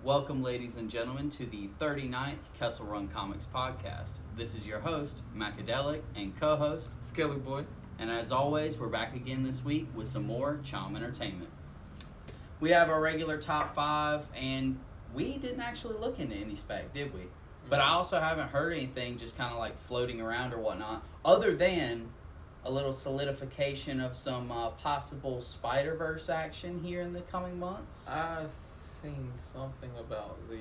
Welcome, ladies and gentlemen, to the 39th Kessel Run Comics podcast. This is your host, Macadelic, and co-host, Skelly Boy. And as always, we're back again this week with some more Chom Entertainment. We have our regular top 5, and we didn't actually look into any spec, did we? But I also haven't heard anything just kind of like floating around or whatnot, other than a little solidification of some possible Spider-Verse action here in the coming months. I seen something about the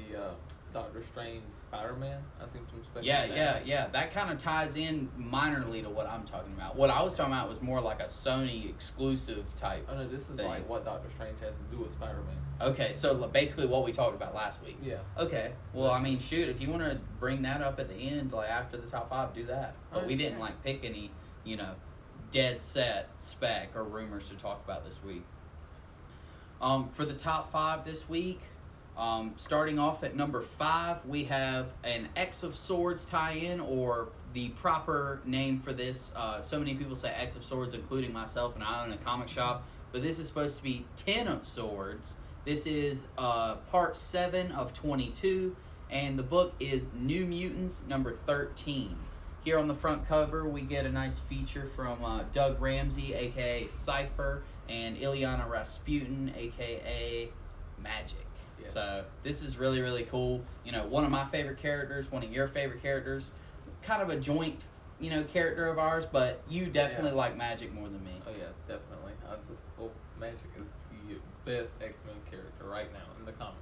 Doctor Strange Spider-Man. I seen some speculation. Yeah. That kind of ties in minorly to what I'm talking about. What I was talking about was more like a Sony exclusive type. Oh no, this is thing. like what Doctor Strange has to do with Spider-Man. Okay, so basically what we talked about last week. Yeah. Okay. Well, I mean, shoot, if you want to bring that up at the end, like after the top 5, do that. But we didn't like pick any, dead set spec or rumors to talk about this week. For the top 5 this week, starting off at number 5, we have an X of Swords tie-in, or the proper name for this. So many people say X of Swords, including myself, and I own a comic shop. But this is supposed to be 10 of Swords. This is part 7 of 22, and the book is New Mutants number 13. Here on the front cover, we get a nice feature from Doug Ramsey, a.k.a. Cypher, and Ilyana Rasputin, a.k.a. Magic. Yes. So this is really, really cool. One of my favorite characters, one of your favorite characters, kind of a joint, character of ours, but you definitely like Magic more than me. Oh yeah, definitely. Magic is the best X-Men character right now in the comics.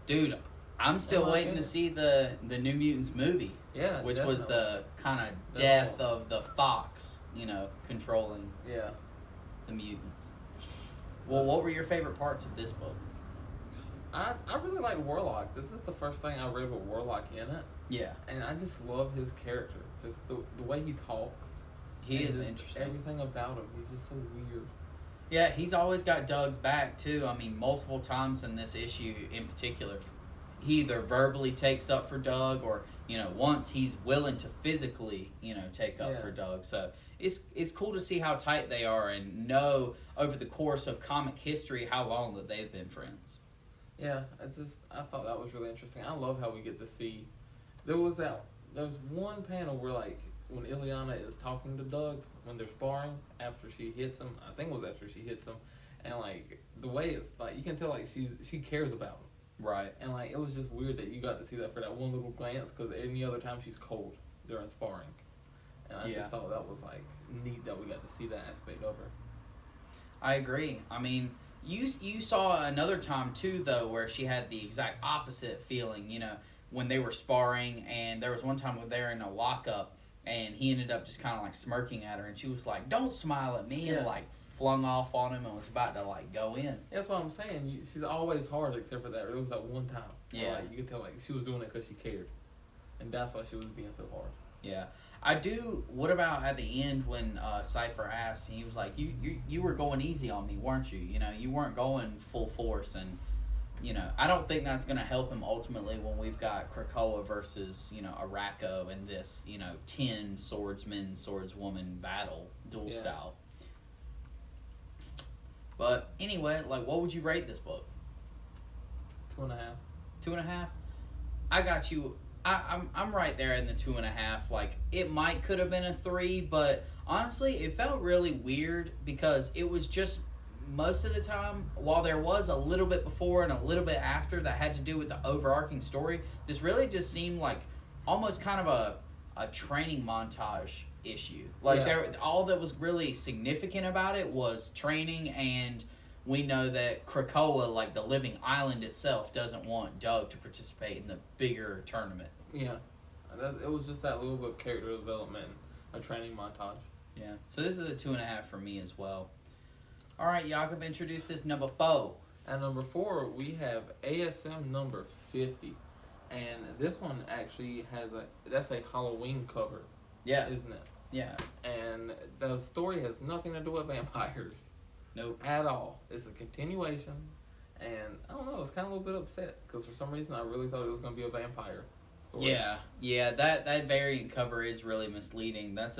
Dude, I'm still waiting to see the New Mutants movie. Yeah, which definitely. was the kind of death of the Fox, controlling the mutants. Well, what were your favorite parts of this book? I really like Warlock. This is the first thing I read with Warlock in it. Yeah. And I just love his character. Just the way he talks. He is interesting. Everything about him. He's just so weird. Yeah, he's always got Doug's back, too. I mean, multiple times in this issue in particular. He either verbally takes up for Doug or, once he's willing to physically, take up for Doug. So it's cool to see how tight they are and know over the course of comic history how long that they've been friends. Yeah, I thought that was really interesting. I love how we get to see. There was one panel where, like, when Ilyana is talking to Doug, when they're sparring, after she hits him, I think it was after she hits him, and, like, the way it's, like, you can tell, like, she cares about him. Right. And, like, it was just weird that you got to see that for that one little glance, because any other time she's cold during sparring. And I just thought that was, like, neat that we got to see that aspect of her. I agree. I mean, you saw another time, too, though, where she had the exact opposite feeling, when they were sparring, and there was one time when they were in a lockup, and he ended up just kind of, like, smirking at her, and she was like, "Don't smile at me," and, like, flung off on him and was about to, like, go in. That's what I'm saying. She's always hard except for that. It was that one time. Yeah. Like, you could tell, like, she was doing it because she cared. And that's why she was being so hard. Yeah. What about at the end when Cypher asked, and he was like, you were going easy on me, weren't you? You weren't going full force, and, I don't think that's going to help him ultimately when we've got Krakoa versus, Arakko in this, 10 swordswoman battle, dual style. But anyway, like, what would you rate this book? 2.5. 2.5? I got you. I'm right there in the 2.5. Like, it could have been a 3, but honestly, it felt really weird because it was just most of the time, while there was a little bit before and a little bit after that had to do with the overarching story, this really just seemed like almost kind of a training montage issue. Like, all that was really significant about it was training, and we know that Krakoa, like the living island itself, doesn't want Doug to participate in the bigger tournament. Yeah. It was just that little bit of character development, a training montage. Yeah. So this is a 2.5 for me as well. All right, Jakob, introduce this number 4. At number 4, we have ASM number 50. And this one actually that's a Halloween cover. Yeah. Isn't it? Yeah. And the story has nothing to do with vampires. Nope. At all. It's a continuation. And I don't know, I was kind of a little bit upset because for some reason I really thought it was going to be a vampire story. Yeah. That variant cover is really misleading. That's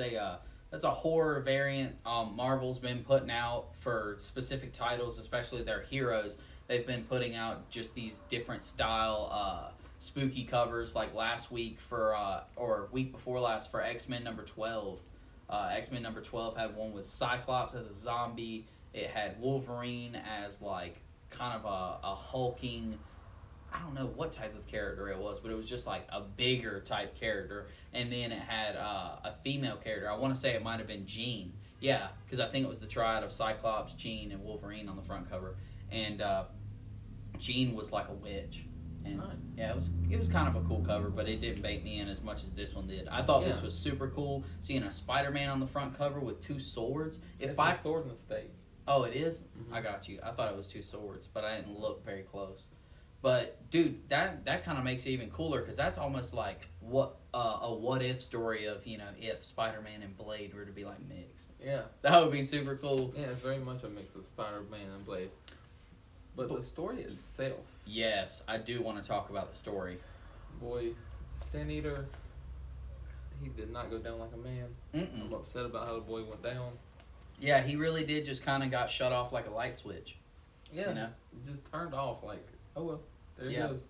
a horror variant Marvel's been putting out for specific titles, especially their heroes. they've been putting out just these different style spooky covers. Like last week or week before last for X-Men number 12. X-Men number 12 had one with Cyclops as a zombie. It had Wolverine as like kind of a hulking, I don't know what type of character it was, but it was just like a bigger type character. And then it had a female character. I want to say it might have been Jean. Yeah, because I think it was the triad of Cyclops, Jean, and Wolverine on the front cover. And Jean was like a witch. And nice. yeah, it was kind of a cool cover, but it didn't bait me in as much as this one did. I thought this was super cool, seeing a Spider-Man on the front cover with two swords. It's a sword and a stake. Oh, it is? Mm-hmm. I got you. I thought it was two swords, but I didn't look very close. But, dude, that kind of makes it even cooler, because that's almost like a what-if story of, you know, if Spider-Man and Blade were to be, like, mixed. Yeah. That would be super cool. Yeah, it's very much a mix of Spider-Man and Blade. But the story itself. Yes, I do want to talk about the story. Boy, Sin Eater, he did not go down like a man. Mm-mm. I'm upset about how the boy went down. Yeah, he really did just kind of got shut off like a light switch. Yeah, you know? It just turned off like, oh well, there it goes.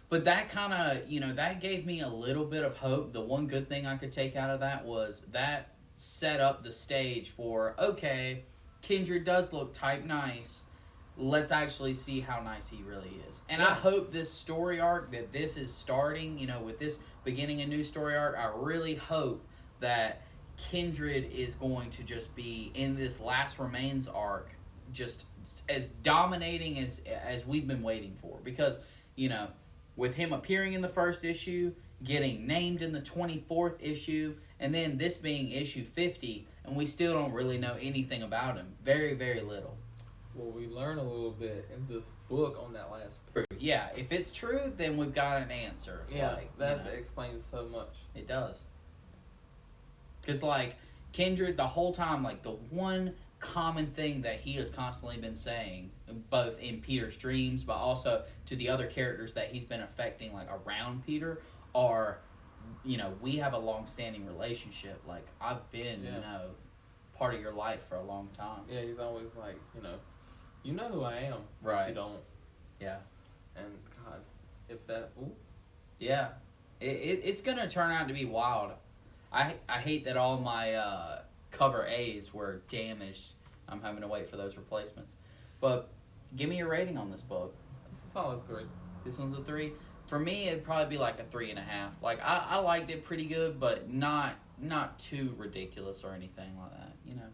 But that kind of, you know, that gave me a little bit of hope. The one good thing I could take out of that was that set up the stage for, okay, Kindred does look type nice. Let's actually see how nice he really is. And I hope this story arc that this is starting, you know, with this beginning a new story arc, I really hope that Kindred is going to just be in this Last Remains arc just as dominating as we've been waiting for. Because, you know, with him appearing in the first issue, getting named in the 24th issue, and then this being issue 50, and we still don't really know anything about him. Very, very little. Well, we learn a little bit in this book on that last page. Yeah, if it's true, then we've got an answer. Yeah, like, that you know, explains so much. It does. Because, like, Kindred, the whole time, like, the one common thing that he has constantly been saying, both in Peter's dreams, but also to the other characters that he's been affecting, like, around Peter, are, you know, we have a long-standing relationship. Like, I've been, you know, part of your life for a long time. Yeah, he's always like, you know who I am, but right? You don't. Yeah. And God, if that, ooh. Yeah, it's gonna turn out to be wild. I hate that all my cover A's were damaged. I'm having to wait for those replacements. But give me your rating on this book. It's a solid 3. This one's a 3. For me, it'd probably be like a 3.5. Like I liked it pretty good, but not too ridiculous or anything like that. You know,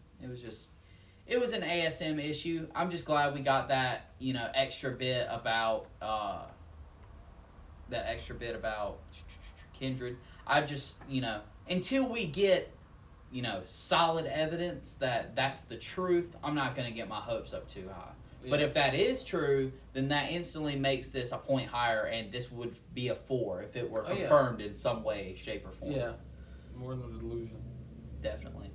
it was an ASM issue. I'm just glad we got that, you know, extra bit about Kindred. I just, you know, until we get, you know, solid evidence that that's the truth, I'm not going to get my hopes up too high. Yeah. But if that is true, then that instantly makes this a point higher, and this would be a 4 if it were confirmed in some way, shape, or form. Yeah, more than a delusion. Definitely.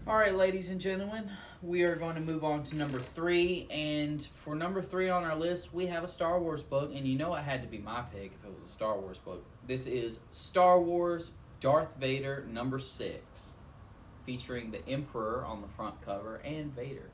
All right, ladies and gentlemen, we are going to move on to number 3, and for number 3 on our list, we have a Star Wars book, and you know it had to be my pick if it was a Star Wars book. This is Star Wars Darth Vader number 6, featuring the Emperor on the front cover and Vader,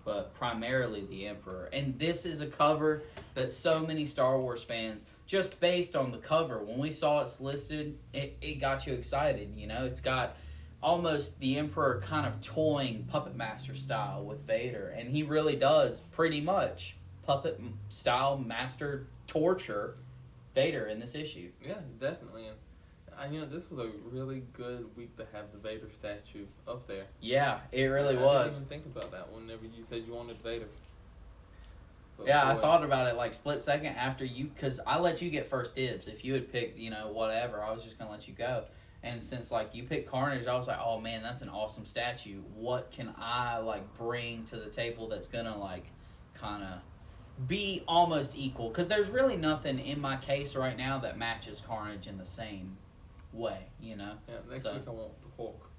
but primarily the Emperor. And this is a cover that so many Star Wars fans, just based on the cover, when we saw it's listed, it got you excited, you know? It's got almost the Emperor kind of toying Puppet Master style with Vader, and he really does pretty much puppet style master torture Vader in this issue. Yeah, definitely. And this was a really good week to have the Vader statue up there. Yeah, it really I was. didn't even think about that whenever you said you wanted Vader. But yeah, boy, I thought about it like split second after you, because I let you get first dibs. If you had picked, you know, whatever, I was just going to let you go. And since, like, you picked Carnage, I was like, oh, man, that's an awesome statue. What can I, like, bring to the table that's going to, like, kind of be almost equal? Because there's really nothing in my case right now that matches Carnage in the same way, you know? Yeah, next week I want the Hulk.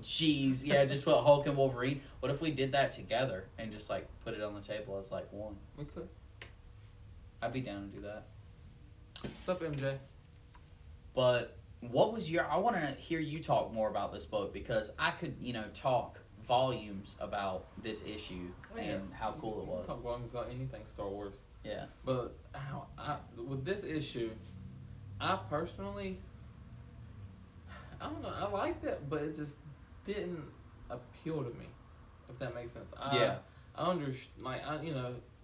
Jeez, yeah, just put Hulk and Wolverine. What if we did that together and just, like, put it on the table as, like, one? We could. I'd be down to do that. What's up, MJ? But what was I want to hear you talk more about this book, because I could, you know, talk volumes about this issue and how cool it was. Talk volumes about anything Star Wars. Yeah. But with this issue, I personally, I don't know, I liked it, but it just didn't appeal to me, if that makes sense. I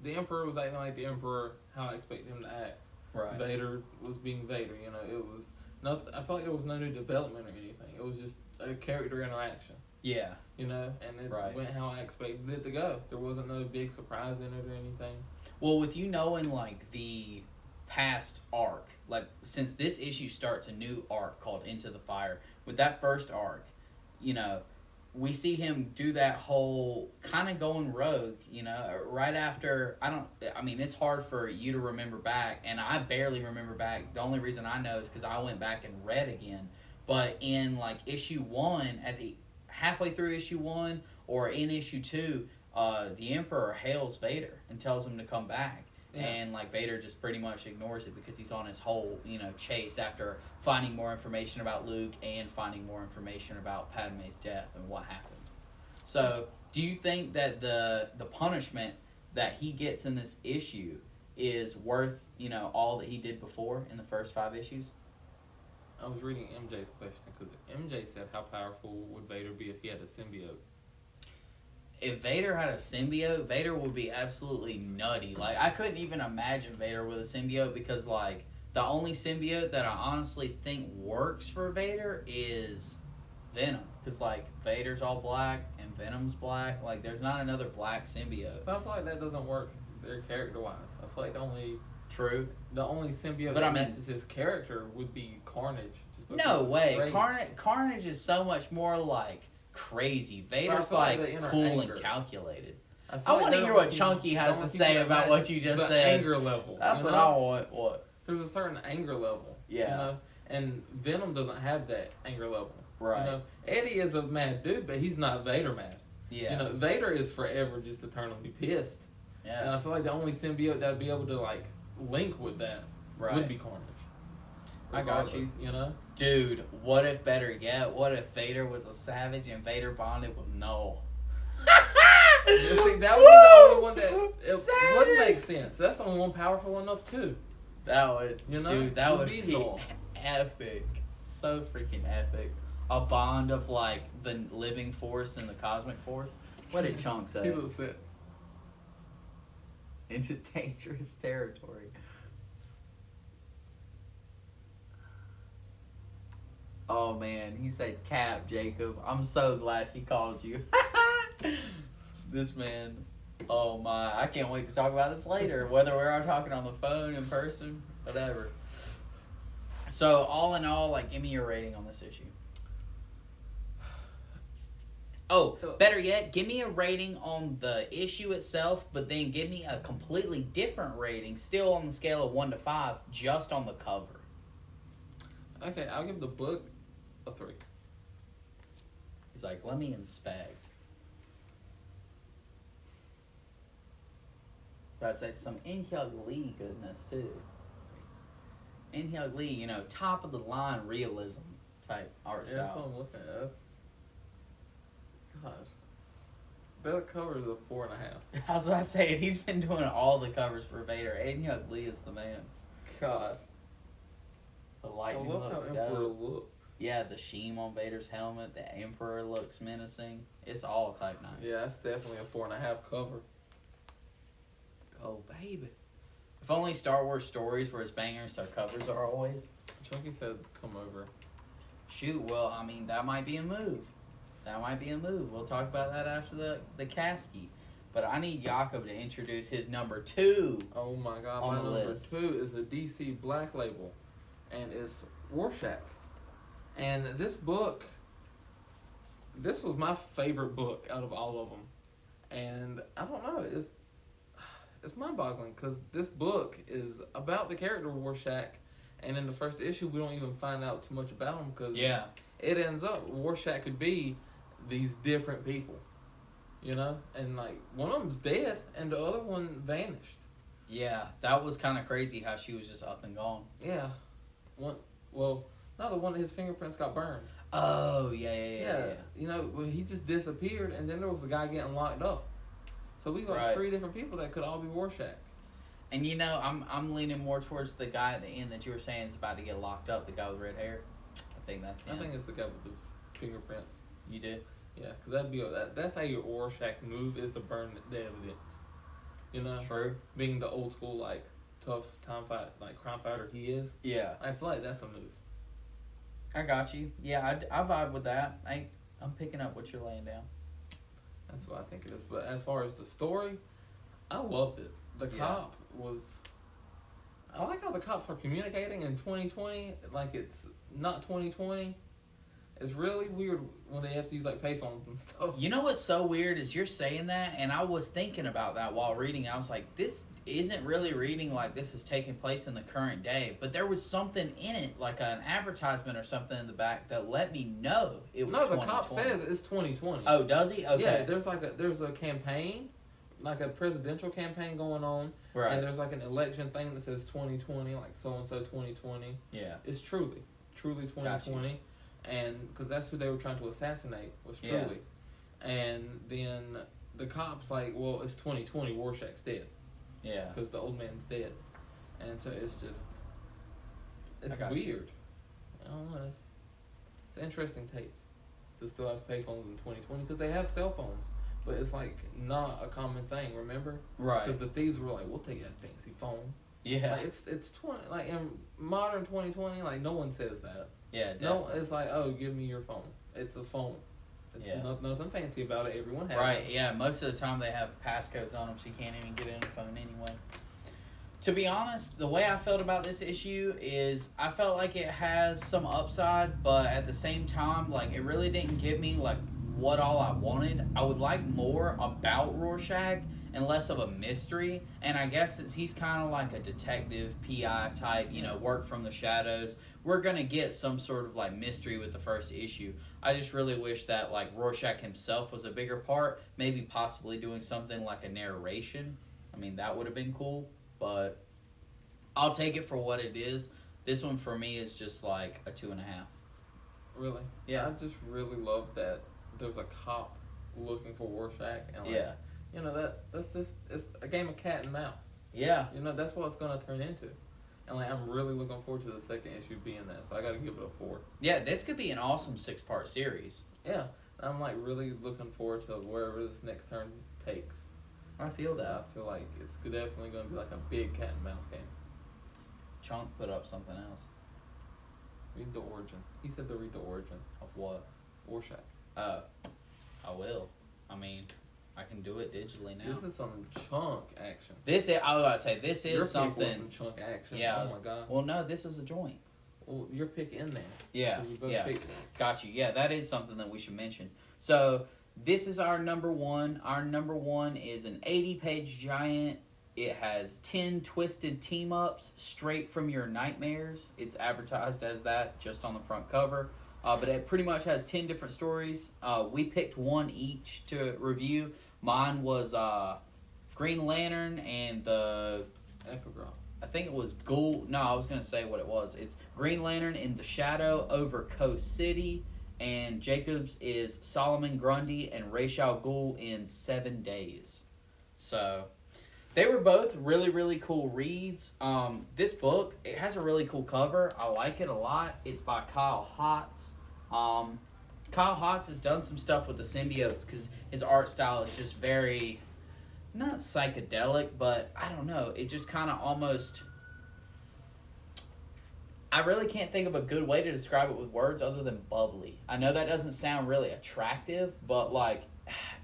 the Emperor was acting like the Emperor, how I expected him to act. Right. Vader was being Vader, it was nothing. I felt like there was no new development or anything. It was just a character interaction. Yeah. And it went how I expected it to go. There wasn't no big surprise in it or anything. Well, with you knowing, like, the past arc, like, since this issue starts a new arc called Into the Fire, with that first arc, we see him do that whole kind of going rogue, right after, it's hard for you to remember back, and I barely remember back. The only reason I know is because I went back and read again. But in, like, issue 1, halfway through issue 1, or in issue 2, the Emperor hails Vader and tells him to come back. Yeah. And, like, Vader just pretty much ignores it because he's on his whole, chase after finding more information about Luke and finding more information about Padme's death and what happened. So, do you think that the punishment that he gets in this issue is worth, all that he did before in the first 5 issues? I was reading MJ's question because MJ said, how powerful would Vader be if he had a symbiote? If Vader had a symbiote, Vader would be absolutely nutty. Like, I couldn't even imagine Vader with a symbiote because, like, the only symbiote that I honestly think works for Vader is Venom. Because, like, Vader's all black and Venom's black. Like, there's not another black symbiote. But I feel like that doesn't work their character-wise. I feel like the only symbiote that matches his character would be Carnage. No way. Carnage is so much more, like, crazy. Vader's like cool and calculated. I want to hear what Chunky has to say about what you just said. Anger level. That's what I want. What? There's a certain anger level. Yeah. And Venom doesn't have that anger level. Right. Eddie is a mad dude, but he's not Vader mad. Yeah. Vader is forever just eternally pissed. Yeah. And I feel like the only symbiote that would be able to like link with that would be Carnage. I got you. Dude, what if, better yet, what if Vader was a savage and Vader bonded with Null? See, that would be the only one that would make sense. That's the only one powerful enough too. That would, dude, that would be Null. Epic. So freaking epic. A bond of, like, the living force and the cosmic force. What did Chunk say? He's upset. Into dangerous territory. Oh, man. He said Cap, Jacob. I'm so glad he called you. This man. Oh, my. I can't wait to talk about this later. Whether we're talking on the phone, in person, whatever. So, all in all, like, give me your rating on this issue. Oh, better yet, give me a rating on the issue itself, but then give me a completely different rating, still on the scale of 1 to 5, just on the cover. Okay, I'll give the book a 3. He's like, let me inspect. But say some In-Hyuk Lee goodness, too. In-Hyuk Lee, top of the line realism type art style. That's what I'm looking at. Gosh. That cover is a 4.5. I was about to say, he's been doing all the covers for Vader. In-Hyuk Lee is the man. Gosh. The lightning looks dope. Emperor looks. Yeah, the sheen on Vader's helmet. The Emperor looks menacing. It's all type nice. Yeah, that's definitely a 4.5 cover. Oh, baby. If only Star Wars stories were as bangers their covers are always. Chunky said come over. Shoot, well, that might be a move. We'll talk about that after the casket. But I need Jakob to introduce his number 2. Oh my god, my number 2 is a DC Black Label. And it's Rorschach. And this book, this was my favorite book out of all of them. And I don't know, it's mind-boggling because this book is about the character Rorschach. And in the first issue, we don't even find out too much about him because it ends up Rorschach could be these different people, and like one of them's dead and the other one vanished. Yeah, that was kind of crazy how she was just up and gone. Yeah, no, the one his fingerprints got burned. Oh, yeah. You know, well, he just disappeared, and then there was a guy getting locked up. So we got Right. 3 different people that could all be Rorschach. And you know, I'm leaning more towards the guy at the end that you were saying is about to get locked up, the guy with red hair. I think that's him. I think it's the guy with the fingerprints. You did? Yeah, because that'd be that's how your Rorschach move is to burn the evidence. You know, True. being the old school like tough crime fighter he is. Yeah. I feel like that's a move. I got you. Yeah, I vibe with that. I'm picking up what you're laying down. That's what I think it is. But as far as the story, I loved it. The cop was. I like how the cops are communicating in 2020 like it's not 2020. It's really weird when they have to use like payphones and stuff. You know what's so weird is you're saying that, and I was thinking about that while reading. I was like, this isn't really reading like this is taking place in the current day, but there was something in it, like an advertisement or something in the back that let me know it was 2020. No, the cop says it's 2020. Oh, does he? Okay. Yeah, there's a campaign, like a presidential campaign going on, Right. and there's like an election thing that says 2020, like so and so 2020. Yeah. It's truly 2020. And because that's who they were trying to assassinate was Truly. And then the cops like, well, it's 2020, Rorschach's dead. Yeah. Because the old man's dead. And so it's just, it's I got weird. I don't know. It's an interesting take to still have payphones in 2020 because they have cell phones. But it's like not a common thing, remember? Right. Because the thieves were like, we'll take that fancy phone. Yeah. Like it's 20, like in modern 2020, like no one says that. Yeah, definitely. No, it's like, oh, give me your phone. It's a phone. It's nothing fancy about it. Everyone has Right, it. yeah. Most of the time they have passcodes on them, so you can't even get in a phone anyway. To be honest, the way I felt about this issue is I felt like it has some upside, but at the same time, like, it really didn't give me, like, what all I wanted. I would like more about Rorschach and less of a mystery. And I guess since he's kind of like a detective, PI type, you know, work from the shadows, we're going to get some sort of like mystery with the first issue. I just really wish that like Rorschach himself was a bigger part, maybe possibly doing something like a narration. I mean, that would have been cool, but I'll take it for what it is. This one for me is just like a 2.5. Really? Yeah. I just really love that there's a cop looking for Rorschach. And like, you know, that's just, it's a game of cat and mouse. Yeah. You know, that's what it's going to turn into. And like, I'm really looking forward to the second issue being that, so I got to give it a 4. Yeah, this could be an awesome 6-part series. Yeah. I'm like really looking forward to wherever this next turn takes. I feel that. I feel like it's definitely going to be like a big cat and mouse game. Chunk put up something else. Read the origin. He said to read the origin. Of what? Rorschach. I will. I mean, I can do it digitally now. This is some chunk action. I was about to say, this is your something. Pick was some chunk action. Yeah. Oh my god. Well, no, this is a joint. Well, your pick in there. Yeah. So we both Yeah. picked it. Got you. Yeah, that is something that we should mention. So, this is our number one. Our number one is an 80-page giant. It has 10 twisted team-ups straight from your nightmares. It's advertised as that just on the front cover. But it pretty much has 10 different stories. We picked one each to review. Mine was Green Lantern and the... Epigraph. I think it was Ghoul... No, I was going to say what it was. It's Green Lantern in the Shadow over Coast City. And Jacob's is Solomon Grundy and Ra's al Ghul in 7 Days. So... They were both really, really cool reads. This book, it has a really cool cover. I like it a lot. It's by Kyle Hotz. Kyle Hotz has done some stuff with the symbiotes because his art style is just very, not psychedelic, but I don't know. It just kind of almost... I really can't think of a good way to describe it with words other than bubbly. I know that doesn't sound really attractive, but like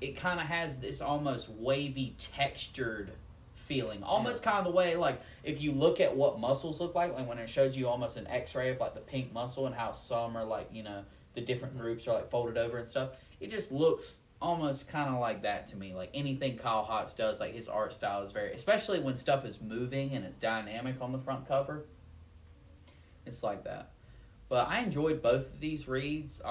it kind of has this almost wavy, textured feeling. Almost kind of the way, like, if you look at what muscles look like when it shows you almost an x-ray of, like, the pink muscle and how some are, like, you know, the different groups are, like, folded over and stuff. It just looks almost kind of like that to me. Like, anything Kyle Hotz does, like, his art style is very... Especially when stuff is moving and it's dynamic on the front cover. It's like that. But I enjoyed both of these reads.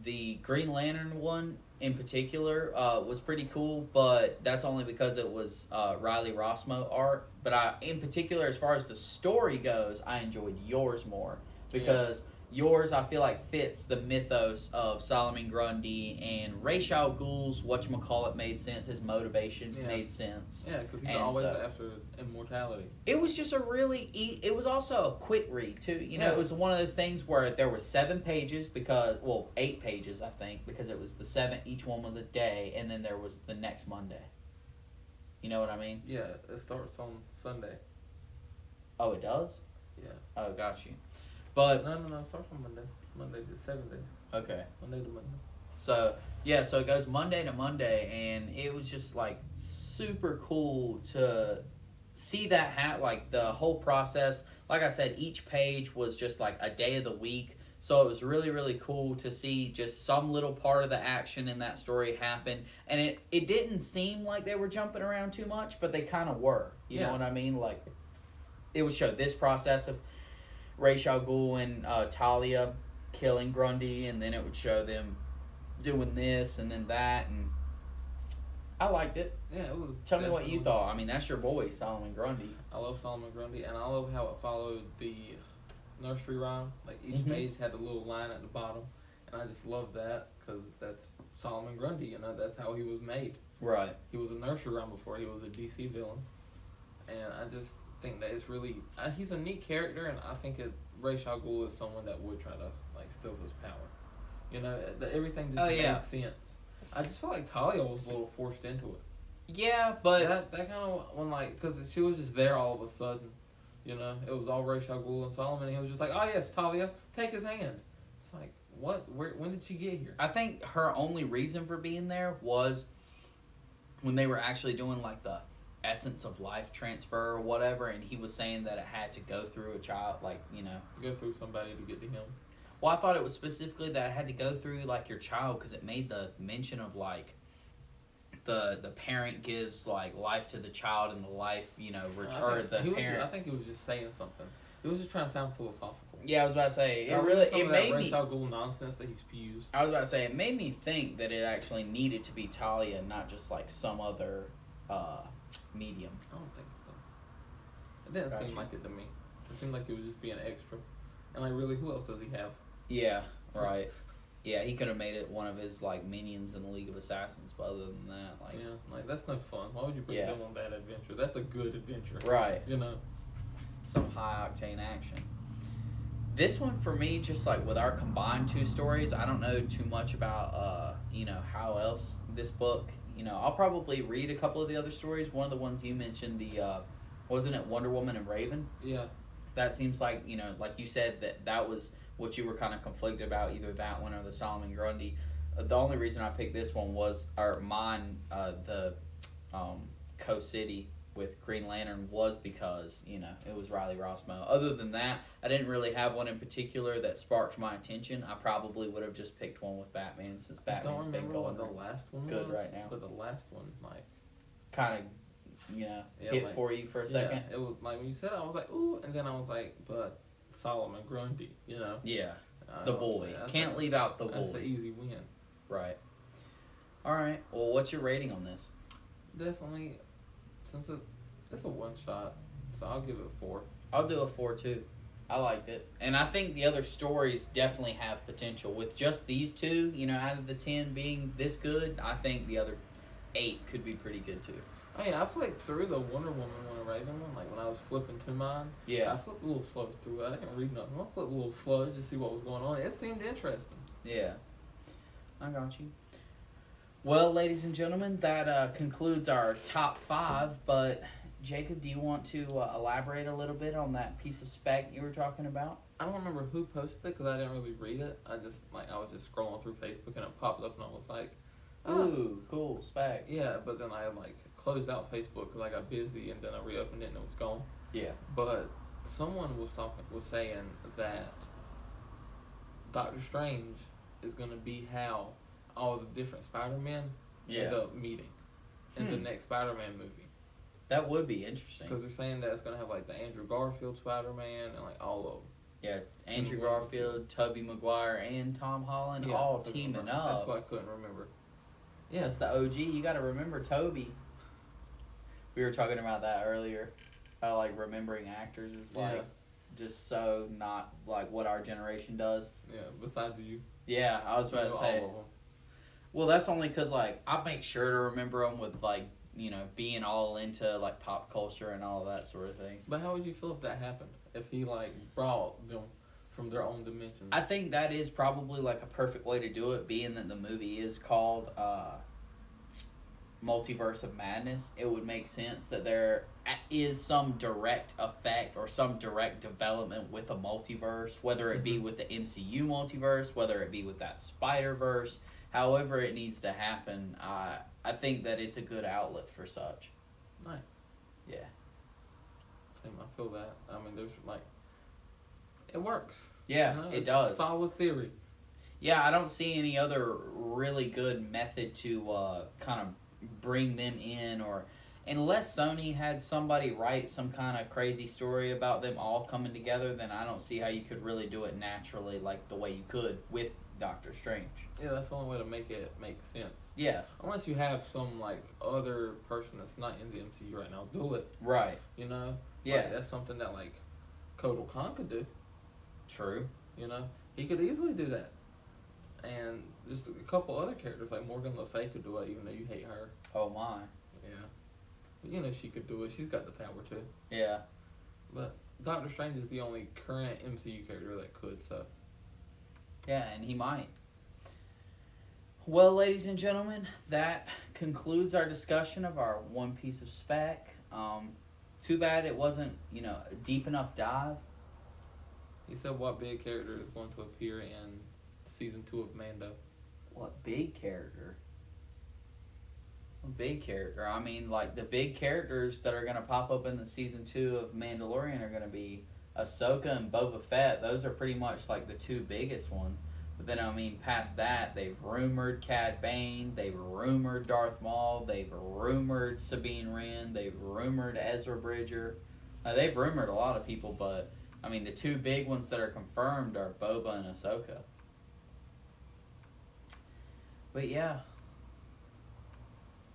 The Green Lantern one in particular was pretty cool, but that's only because it was Riley Rossmo art. But in particular, as far as the story goes, I enjoyed yours more because yours, I feel like, fits the mythos of Solomon Grundy, and Ra's al Ghul's whatchamacallit made sense. His motivation made sense. Yeah, because he's And always so- after immortality. It was just a really it was also a quick read too. You know, Yeah. it was one of those things where there was 7 pages because 8 pages I think, because it was the 7, each one was a day, and then there was the next Monday. You know what I mean? Yeah, it starts on Sunday. Oh, it does? Yeah. Oh, got you. But No, it starts on Monday. It's Monday to 7 days. okay. Monday to Monday. So yeah, so it goes Monday to Monday, and it was just like super cool to see that like the whole process. Like I said, each page was just like a day of the week, so it was really, really cool to see just some little part of the action in that story happen. And it didn't seem like they were jumping around too much, but they kind of were. You know what I mean? Like, it would show this process of Ra's al Ghul and Talia killing Grundy, and then it would show them doing this and then that, and I liked it. Yeah, it was. Tell me what you thought. I mean, that's your boy, Solomon Grundy. I love Solomon Grundy, and I love how it followed the nursery rhyme. Like, each Mhm. page had a little line at the bottom, and I just love that because that's Solomon Grundy. You know, that's how he was made. Right. He was a nursery rhyme before he was a DC villain, and I just think that it's really he's a neat character, and I think Ra's al Ghul is someone that would try to like steal his power. You know, everything just made sense. I just feel like Talia was a little forced into it. Yeah, but That kind of when like because she was just there all of a sudden. You know, it was all Ra's al Ghul and Solomon, and he was just like, "Oh yes, Talia, take his hand." It's like, what? When did she get here? I think her only reason for being there was when they were actually doing like the essence of life transfer or whatever, and he was saying that it had to go through a child, like, you know. Go through somebody to get to him. Well, I thought it was specifically that it had to go through like your child, because it made the mention of like the parent gives like life to the child, and the life, you know, or the parent. I think he was just saying something. He was just trying to sound philosophical. Yeah, I was about to say it made me. Ra's al Ghul nonsense that he spews. I was about to say it made me think that it actually needed to be Talia, and not just like some other medium. I don't think it does. It didn't seem like it to me. It seemed like he was just being extra. And like, really, who else does he have? Yeah, right. Yeah, he could have made it one of his like minions in the League of Assassins, but other than that, like, yeah, like that's no fun. Why would you put them on that adventure? That's a good adventure, right? You know, some high octane action. This one for me, just like with our combined 2 stories, I don't know too much about you know, how else this book. You know, I'll probably read a couple of the other stories. One of the ones you mentioned, the wasn't it Wonder Woman and Raven? Yeah. That seems like, you know, like you said, that was what you were kind of conflicted about, either that one or the Solomon Grundy. The only reason I picked this one was, or mine, the Coast City with Green Lantern, was because, you know, it was Riley Rossmo. Other than that, I didn't really have one in particular that sparked my attention. I probably would have just picked one with Batman, since Batman's been going what the last one good was, right now. But the last one, like, kind of, you know, hit like, for you for a second. Yeah, it was like when you said it, I was like, ooh, and then I was like, but Solomon Grundy, you know. Yeah, the boy. Can't leave out the boy. That's an easy win. Right. All right. Well, what's your rating on this? Definitely, since it's a one shot, so I'll give it a 4. I'll do a 4 too. I liked it, and I think the other stories definitely have potential. With just these 2, you know, out of the 10 being this good, I think the other 8 could be pretty good too. I mean, I flipped through the Wonder Woman one and Raven one, like when I was flipping to mine. Yeah. I flipped a little slow through it. I didn't read nothing. I flipped a little slow just to see what was going on. It seemed interesting. Yeah. I got you. Well, ladies and gentlemen, that concludes our top 5, but Jacob, do you want to elaborate a little bit on that piece of spec you were talking about? I don't remember who posted it because I didn't really read it. I was just scrolling through Facebook and it popped up and I was like, oh. Ooh, cool, spec. Yeah, but then I like closed out Facebook because I got busy and then I reopened it and it was gone. Yeah. But someone was saying that Doctor Strange is going to be how all the different Spider-Men end up meeting in the next Spider-Man movie. That would be interesting. Because they're saying that it's going to have like the Andrew Garfield Spider-Man and like all of them. Yeah, Andrew Garfield, Tobey Maguire, and Tom Holland all teaming up. That's what I couldn't remember. Yeah, it's the OG. You got to remember Tobey. We were talking about that earlier. How like remembering actors is like just so not like what our generation does. Yeah, besides you. Yeah, I was about to say. All of them. Well, that's only because, like, I make sure to remember them with, like, being all into, like, pop culture and all of that sort of thing. But how would you feel if that happened? If he, like, brought them from their own dimensions? I think that is probably, like, a perfect way to do it, being that the movie is called Multiverse of Madness. It would make sense that there is some direct effect or some direct development with a multiverse, whether it be with the MCU multiverse, whether it be with that Spider-Verse. However it needs to happen, I think that it's a good outlet for such. Nice. Yeah. Same, I feel that. I mean, there's, like, it works. Yeah, You know, it does. Solid theory. Yeah, I don't see any other really good method to kind of bring them in, or unless Sony had somebody write some kind of crazy story about them all coming together, then I don't see how you could really do it naturally like the way you could with Doctor Strange. Yeah, that's the only way to make it make sense. Yeah. Unless you have some, like, other person that's not in the MCU right now do it. Right. You know? Yeah. Like, that's something that, like, Kotal Khan could do. True. You know? He could easily do that. And just a couple other characters, like Morgan Le Fay could do it, even though you hate her. Oh, my. Yeah. But, you know, she could do it. She's got the power, too. Yeah. But Doctor Strange is the only current MCU character that could, so... Yeah, and he might. Well, ladies and gentlemen, that concludes our discussion of our one piece of spec. Too bad it wasn't, a deep enough dive. He said what big character is going to appear in season 2 of Mando. What big character? What big character? I mean, like, the big characters that are going to pop up in the season 2 of Mandalorian are going to be Ahsoka and Boba Fett. Those are pretty much, like, the two biggest ones. But then, I mean, past that, they've rumored Cad Bane, they've rumored Darth Maul, they've rumored Sabine Wren, they've rumored Ezra Bridger. They've rumored a lot of people, but, I mean, the two big ones that are confirmed are Boba and Ahsoka. But, yeah.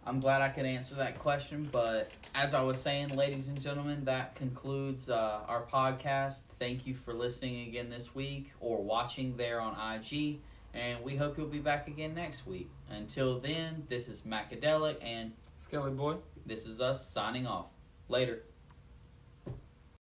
I'm glad I could answer that question, but as I was saying, ladies and gentlemen, that concludes our podcast. Thank you for listening again this week or watching there on IG, and we hope you'll be back again next week. Until then, this is Macadelic, and Skelly Boy. this is us signing off. Later.